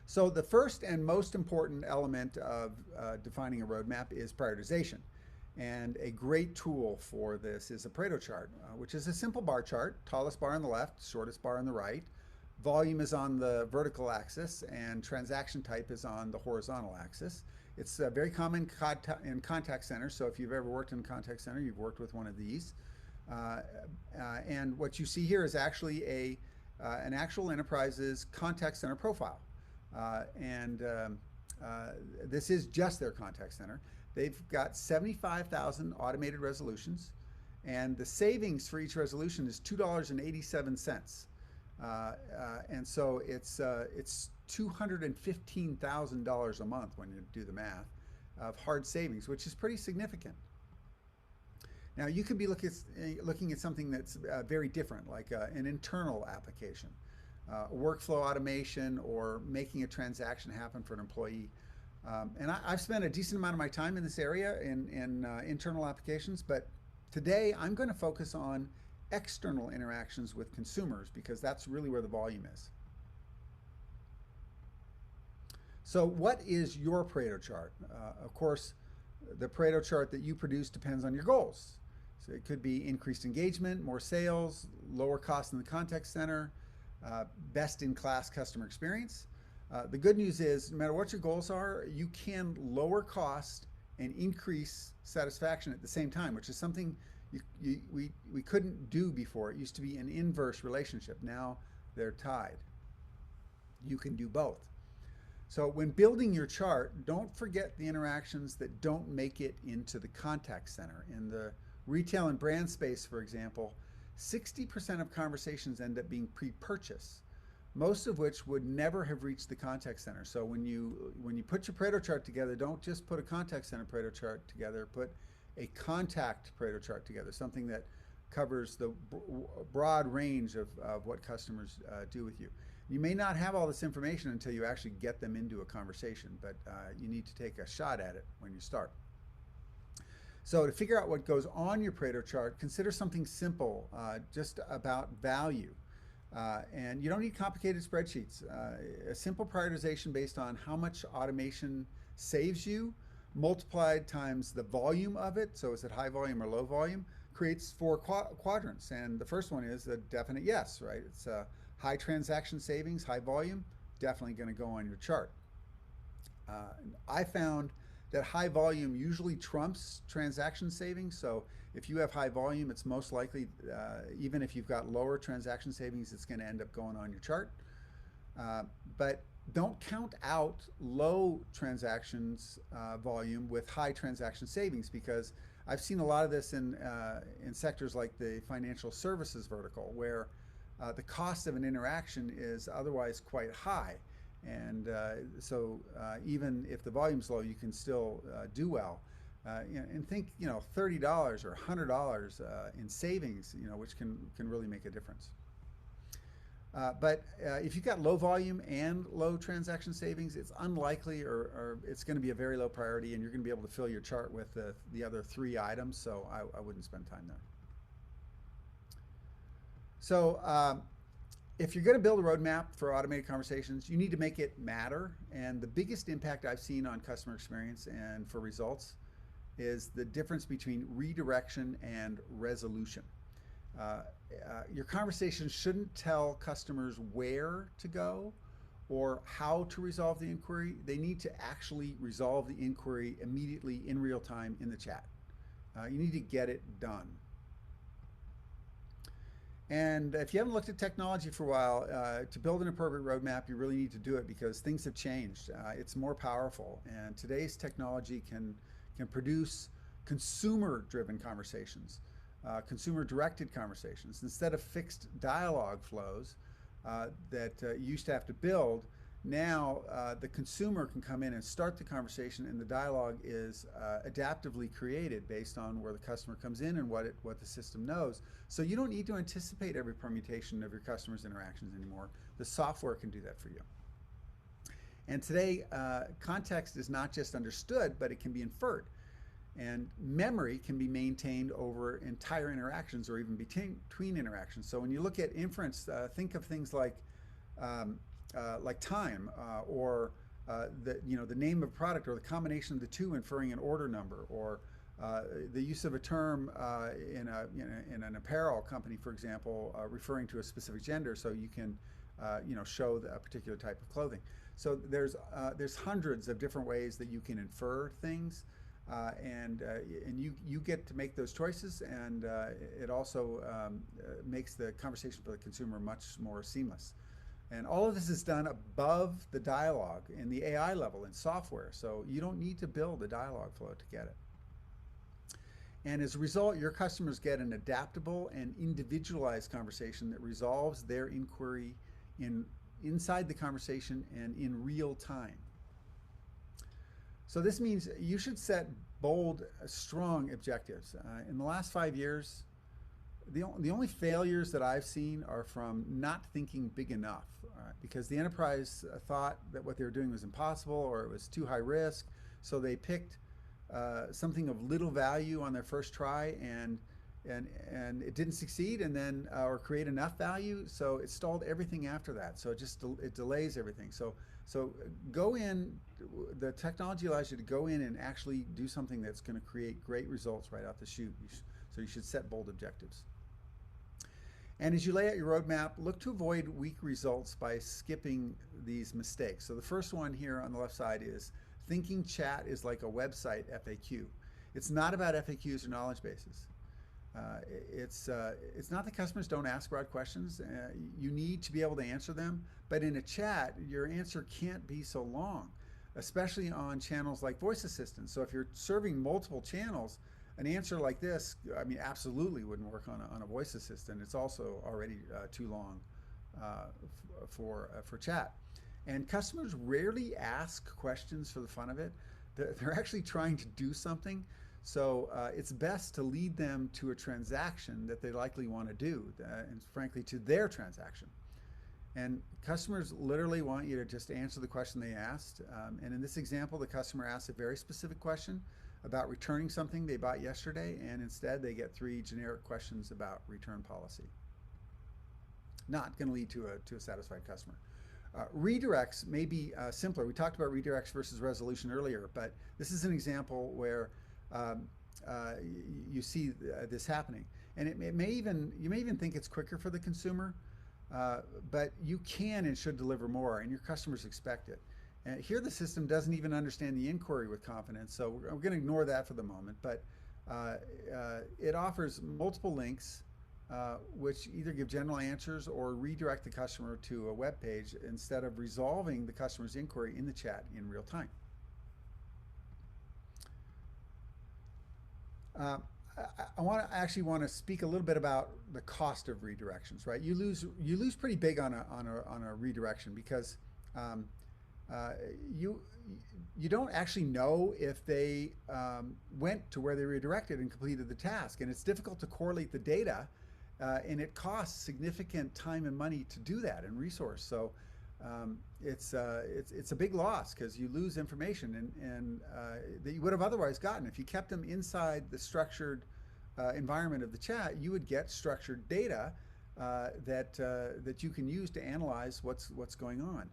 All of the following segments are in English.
So the first and most important element of defining a roadmap is prioritization. And a great tool for this is a Pareto chart, which is a simple bar chart, tallest bar on the left, shortest bar on the right. Volume is on the vertical axis and transaction type is on the horizontal axis. It's very common in contact centers, so if you've ever worked in a contact center, you've worked with one of these. Uh, and what you see here is actually an actual enterprise's contact center profile. And this is just their contact center. They've got 75,000 automated resolutions, and the savings for each resolution is $2.87. And so it's $215,000 a month when you do the math of hard savings, which is pretty significant. Now you could be looking at something that's very different, like an internal application, workflow automation, or making a transaction happen for an employee. And I've spent a decent amount of my time in this area in internal applications, but today I'm going to focus on external interactions with consumers because that's really where the volume is. So what is your Pareto chart? Of course, the Pareto chart that you produce depends on your goals. So it could be increased engagement, more sales, lower cost in the contact center, best-in-class customer experience. The good news is, no matter what your goals are, you can lower cost and increase satisfaction at the same time, which is something we couldn't do before. It used to be an inverse relationship. Now they're tied. You can do both. So when building your chart, don't forget the interactions that don't make it into the contact center. In the retail and brand space, for example, 60% of conversations end up being pre-purchase, most of which would never have reached the contact center. So when you put your Pareto chart together, don't just put a contact center Pareto chart together, put a contact Pareto chart together, something that covers the broad range of what customers do with you. You may not have all this information until you actually get them into a conversation, but you need to take a shot at it when you start. So to figure out what goes on your Pareto chart, consider something simple, just about value. And you don't need complicated spreadsheets. A simple prioritization based on how much automation saves you, multiplied times the volume of it, so is it high volume or low volume, creates four quadrants. And the first one is a definite yes, right? It's high transaction savings, high volume, definitely going to go on your chart. I found that high volume usually trumps transaction savings. So if you have high volume, it's most likely, even if you've got lower transaction savings, it's going to end up going on your chart. But don't count out low transactions volume with high transaction savings, because I've seen a lot of this in sectors like the financial services vertical, where the cost of an interaction is otherwise quite high. And so even if the volume's low, you can still do well. And think, $30 or $100 in savings, which can really make a difference. But if you've got low volume and low transaction savings, it's unlikely, or it's going to be a very low priority, and you're going to be able to fill your chart with the other three items. So I wouldn't spend time there. So if you're going to build a roadmap for automated conversations, you need to make it matter. And the biggest impact I've seen on customer experience and for results is the difference between redirection and resolution. Your conversations shouldn't tell customers where to go or how to resolve the inquiry. They need to actually resolve the inquiry immediately in real time in the chat. You need to get it done. And if you haven't looked at technology for a while, to build an appropriate roadmap, you really need to do it because things have changed. It's more powerful, and today's technology can produce consumer-driven conversations, consumer-directed conversations. Instead of fixed dialogue flows that you used to have to build, now the consumer can come in and start the conversation, and the dialogue is adaptively created based on where the customer comes in and what the system knows. So you don't need to anticipate every permutation of your customer's interactions anymore. The software can do that for you. And today, context is not just understood, but it can be inferred. And memory can be maintained over entire interactions or even between interactions. So when you look at inference, think of things like like time or the name of a product or the combination of the two inferring an order number, or the use of a term in an apparel company, for example, referring to a specific gender, so you can show a particular type of clothing. So there's hundreds of different ways that you can infer things, and you get to make those choices, and it also makes the conversation for the consumer much more seamless. And all of this is done above the dialogue in the AI level in software, so you don't need to build a dialogue flow to get it. And as a result, your customers get an adaptable and individualized conversation that resolves their inquiry inside the conversation and in real time. So this means you should set bold, strong objectives. In the last 5 years, the only failures that I've seen are from not thinking big enough, because the enterprise thought that what they were doing was impossible or it was too high risk, so they picked something of little value on their first try, and it didn't succeed, and then or create enough value, so it stalled everything after that. So it delays everything. So go in. The technology allows you to go in and actually do something that's going to create great results right out the chute. So you should set bold objectives. And as you lay out your roadmap, look to avoid weak results by skipping these mistakes. So the first one here on the left side is thinking chat is like a website FAQ. It's not about FAQs or knowledge bases. It's not that customers don't ask broad questions. You need to be able to answer them, but in a chat, your answer can't be so long, especially on channels like voice assistants. So if you're serving multiple channels, an answer like this, I mean, absolutely wouldn't work on a voice assistant. It's also already too long for chat. And customers rarely ask questions for the fun of it. They're actually trying to do something. So it's best to lead them to a transaction that they likely want to do, and frankly, to their transaction. And customers literally want you to just answer the question they asked. And in this example, the customer asked a very specific question about returning something they bought yesterday, and instead they get 3 generic questions about return policy. Not going to lead to a satisfied customer. Redirects may be simpler. We talked about redirects versus resolution earlier, but this is an example where you see this happening, and you may even think it's quicker for the consumer, but you can and should deliver more, and your customers expect it. Here the system doesn't even understand the inquiry with confidence, so we're going to ignore that for the moment, but it offers multiple links which either give general answers or redirect the customer to a web page instead of resolving the customer's inquiry in the chat in real time. I actually want to speak a little bit about the cost of redirections, right? You lose pretty big on a redirection, because you don't actually know if they went to where they redirected and completed the task, and it's difficult to correlate the data, and it costs significant time and money to do that, and resource. So it's a big loss, because you lose information and that you would have otherwise gotten if you kept them inside the structured environment of the chat. You would get structured data that you can use to analyze what's going on.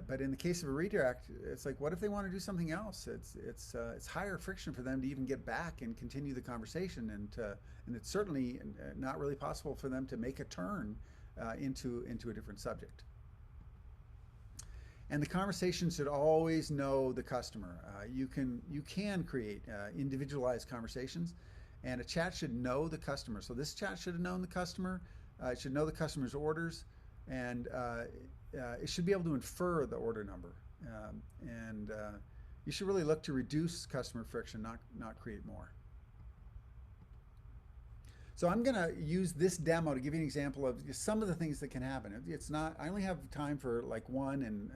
But in the case of a redirect, it's like, what if they want to do something else? It's higher friction for them to even get back and continue the conversation, and it's certainly not really possible for them to make a turn into a different subject. And the conversation should always know the customer. You can create individualized conversations, and a chat should know the customer. So this chat should have known the customer. It should know the customer's orders, and it should be able to infer the order number. You should really look to reduce customer friction, not create more. So I'm going to use this demo to give you an example of some of the things that can happen. It's not, I only have time for like one, and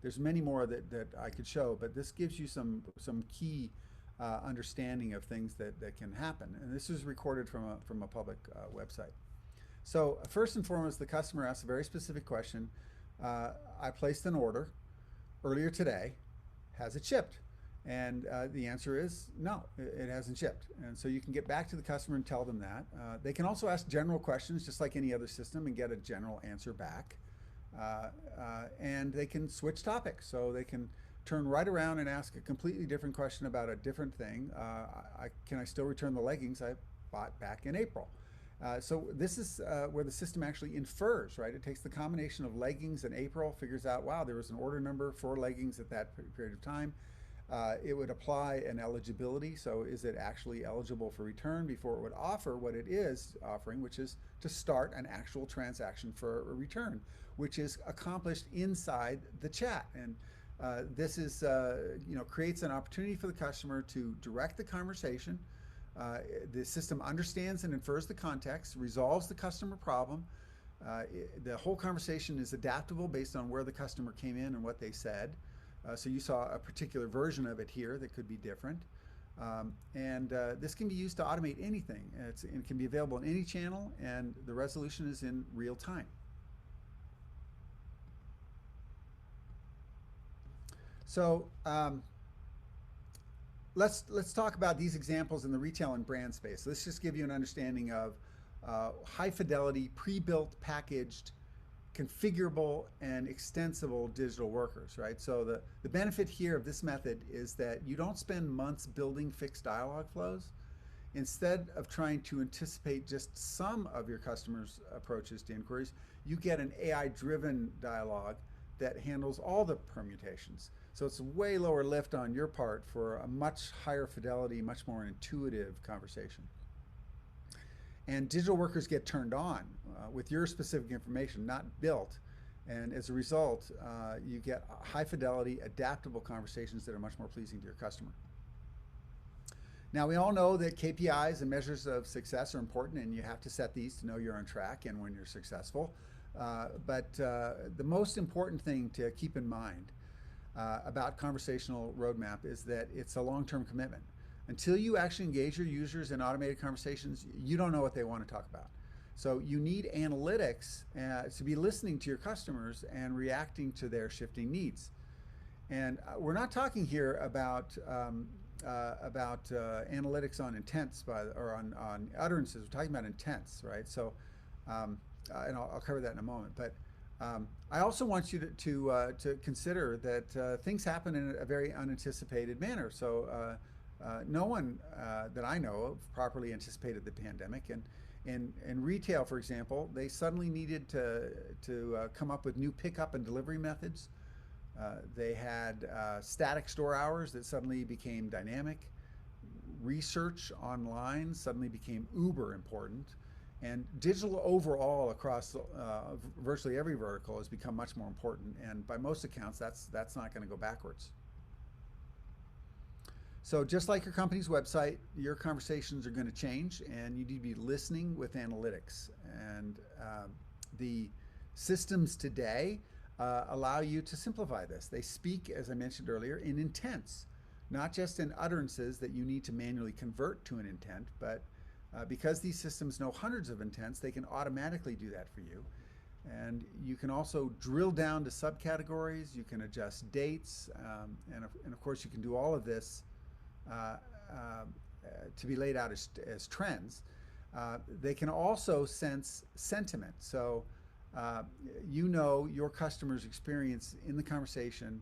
there's many more that I could show, but this gives you some key understanding of things that can happen. And this is recorded from a public website. So first and foremost, the customer asks a very specific question. I placed an order earlier today. Has it shipped? And the answer is no, it hasn't shipped. And so you can get back to the customer and tell them that. They can also ask general questions, just like any other system, and get a general answer back. and they can switch topics. So they can turn right around and ask a completely different question about a different thing. Can I still return the leggings I bought back in April? So this is where the system actually infers, right? It takes the combination of leggings and April, figures out, wow, there was an order number for leggings at that period of time. It would apply an eligibility. So is it actually eligible for return before it would offer what it is offering, which is to start an actual transaction for a return, which is accomplished inside the chat. And this is, creates an opportunity for the customer to direct the conversation. The system understands and infers the context, resolves the customer problem. The whole conversation is adaptable based on where the customer came in and what they said. So you saw a particular version of it here that could be different. This can be used to automate anything. It can be available in any channel, and the resolution is in real time. So let's talk about these examples in the retail and brand space. Let's just give you an understanding of high fidelity, pre-built, packaged, configurable, and extensible digital workers, right? So the benefit here of this method is that you don't spend months building fixed dialogue flows. Instead of trying to anticipate just some of your customers' approaches to inquiries, you get an AI-driven dialogue that handles all the permutations. So it's a way lower lift on your part for a much higher fidelity, much more intuitive conversation. And digital workers get turned on with your specific information, not built. And as a result, you get high fidelity, adaptable conversations that are much more pleasing to your customer. Now, we all know that KPIs and measures of success are important, and you have to set these to know you're on track and when you're successful. But the most important thing to keep in mind about conversational roadmap is that it's a long-term commitment. Until you actually engage your users in automated conversations, you don't know what they want to talk about. So you need analytics to be listening to your customers and reacting to their shifting needs. And we're not talking here about analytics on intents or on utterances. We're talking about intents, right? So, and I'll cover that in a moment. But I also want you to consider that things happen in a very unanticipated manner. So no one that I know of properly anticipated the pandemic. And in retail, for example, they suddenly needed to come up with new pickup and delivery methods. They had static store hours that suddenly became dynamic. Research online suddenly became uber important. And digital overall across virtually every vertical has become much more important. And by most accounts, that's not going to go backwards. So just like your company's website, your conversations are going to change, and you need to be listening with analytics. And the systems today allow you to simplify this. They speak, as I mentioned earlier, in intents, not just in utterances that you need to manually convert to an intent, but because these systems know hundreds of intents, they can automatically do that for you. And you can also drill down to subcategories. You can adjust dates, and of course you can do all of this to be laid out as trends. They can also sense sentiment. So you know your customer's experience in the conversation,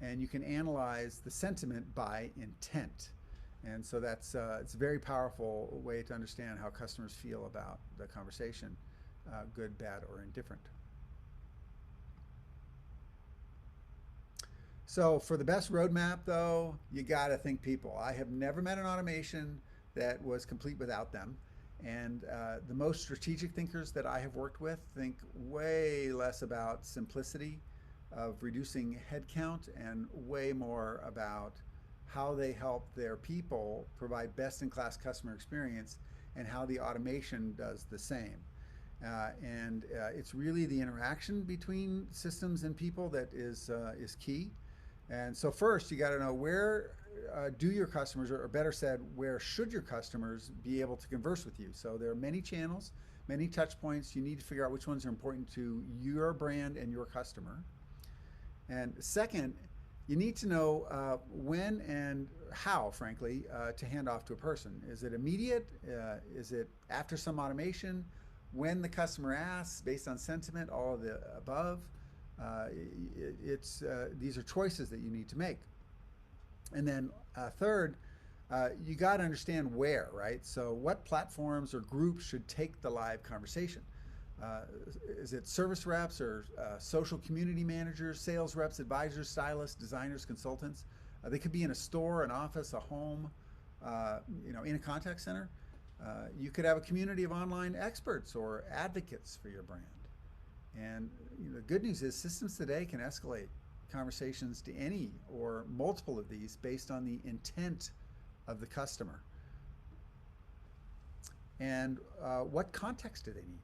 and you can analyze the sentiment by intent. And so that's it's a very powerful way to understand how customers feel about the conversation, good, bad, or indifferent. So for the best roadmap, though, you got to think people. I have never met an automation that was complete without them. And the most strategic thinkers that I have worked with think way less about simplicity of reducing headcount and way more about how they help their people provide best-in-class customer experience and how the automation does the same. It's really the interaction between systems and people that is key. And so first, you got to know where do your customers, or better said, where should your customers be able to converse with you? So there are many channels, many touch points. You need to figure out which ones are important to your brand and your customer. And second, you need to know when and how, frankly, to hand off to a person. Is it immediate? Is it after some automation? When the customer asks, based on sentiment, all of the above? These are choices that you need to make. And then third, you got to understand where, right? So what platforms or groups should take the live conversation? Uh, is it service reps or social community managers, sales reps, advisors, stylists, designers, consultants? They could be in a store, an office, a home, in a contact center. You could have a community of online experts or advocates for your brand. And the good news is systems today can escalate conversations to any or multiple of these based on the intent of the customer. And what context do they need?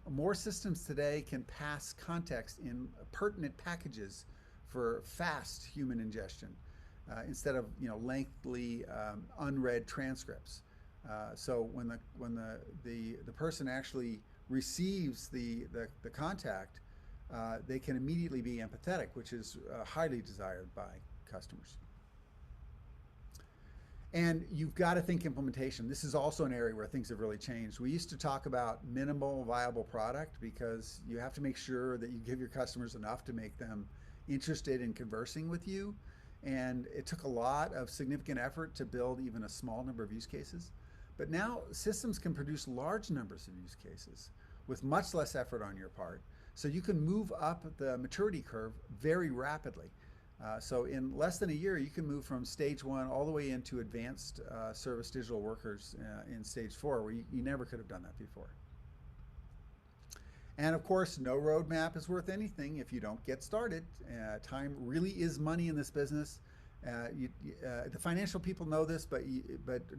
More systems today can pass context in pertinent packages for fast human ingestion instead of lengthy unread transcripts. So when the person actually receives the contact, they can immediately be empathetic, which is highly desired by customers. And you've got to think implementation. This is also an area where things have really changed. We used to talk about minimal viable product because you have to make sure that you give your customers enough to make them interested in conversing with you. And it took a lot of significant effort to build even a small number of use cases. But now systems can produce large numbers of use cases with much less effort on your part. So you can move up the maturity curve very rapidly. So in less than a year, you can move from stage 1 all the way into advanced service digital workers in stage 4, where you never could have done that before. And of course, no roadmap is worth anything if you don't get started. Time really is money in this business. The financial people know this, but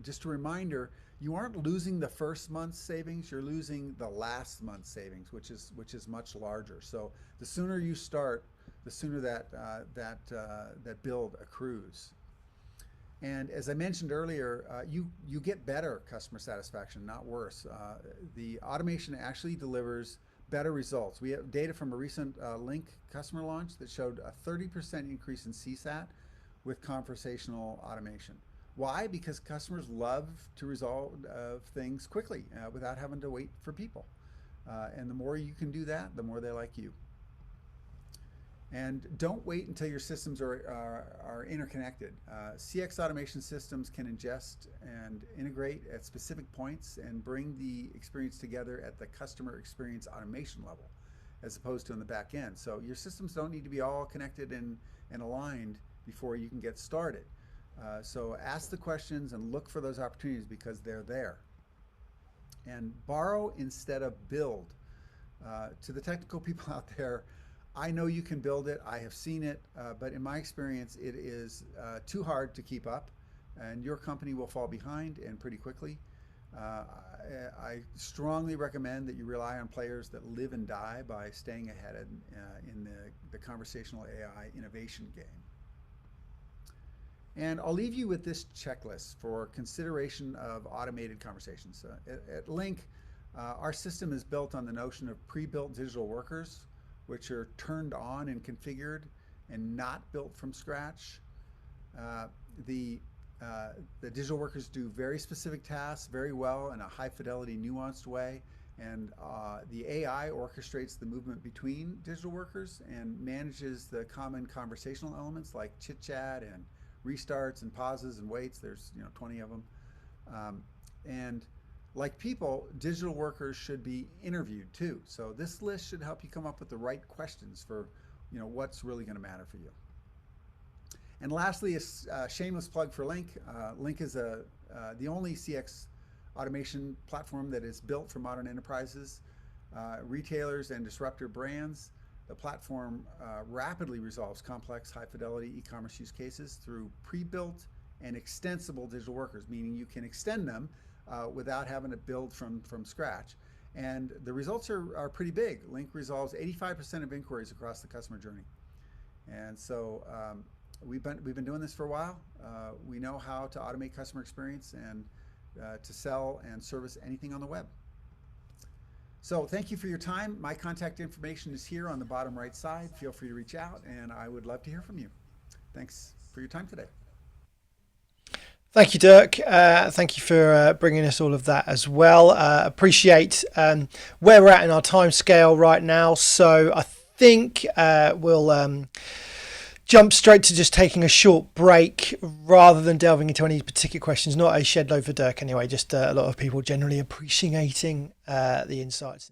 just a reminder, you aren't losing the first month's savings, you're losing the last month's savings, which is much larger. So the sooner you start, the sooner that build accrues. And as I mentioned earlier, you get better customer satisfaction, not worse. The automation actually delivers better results. We have data from a recent Link customer launch that showed a 30% increase in CSAT with conversational automation. Why? Because customers love to resolve things quickly without having to wait for people. And the more you can do that, the more they like you. And don't wait until your systems are interconnected. CX automation systems can ingest and integrate at specific points and bring the experience together at the customer experience automation level, as opposed to in the back end. So your systems don't need to be all connected and aligned before you can get started. So ask the questions and look for those opportunities because they're there. And borrow instead of build. To the technical people out there, I know you can build it. I have seen it, but in my experience, it is too hard to keep up, and your company will fall behind and pretty quickly. I strongly recommend that you rely on players that live and die by staying ahead in the conversational AI innovation game. And I'll leave you with this checklist for consideration of automated conversations. At Link, our system is built on the notion of pre-built digital workers, which are turned on and configured and not built from scratch. The digital workers do very specific tasks very well in a high fidelity, nuanced way. And the AI orchestrates the movement between digital workers and manages the common conversational elements like chit chat and restarts and pauses and waits. There's 20 of them. And like people, digital workers should be interviewed too. So this list should help you come up with the right questions for what's really going to matter for you. And lastly, a shameless plug for Link. Link is the only CX automation platform that is built for modern enterprises, retailers, and disruptor brands. The platform rapidly resolves complex, high-fidelity e-commerce use cases through pre-built and extensible digital workers, meaning you can extend them without having to build from scratch. And the results are pretty big. Link resolves 85% of inquiries across the customer journey. And so we've been doing this for a while. We know how to automate customer experience and to sell and service anything on the web. So thank you for your time. My contact information is here on the bottom right side. Feel free to reach out, and I would love to hear from you. Thanks for your time today. Thank you, Dirk. Thank you for bringing us all of that as well. Appreciate where we're at in our time scale right now. So I think we'll jump straight to just taking a short break rather than delving into any particular questions. Not a shed load for Dirk anyway, just a lot of people generally appreciating the insights.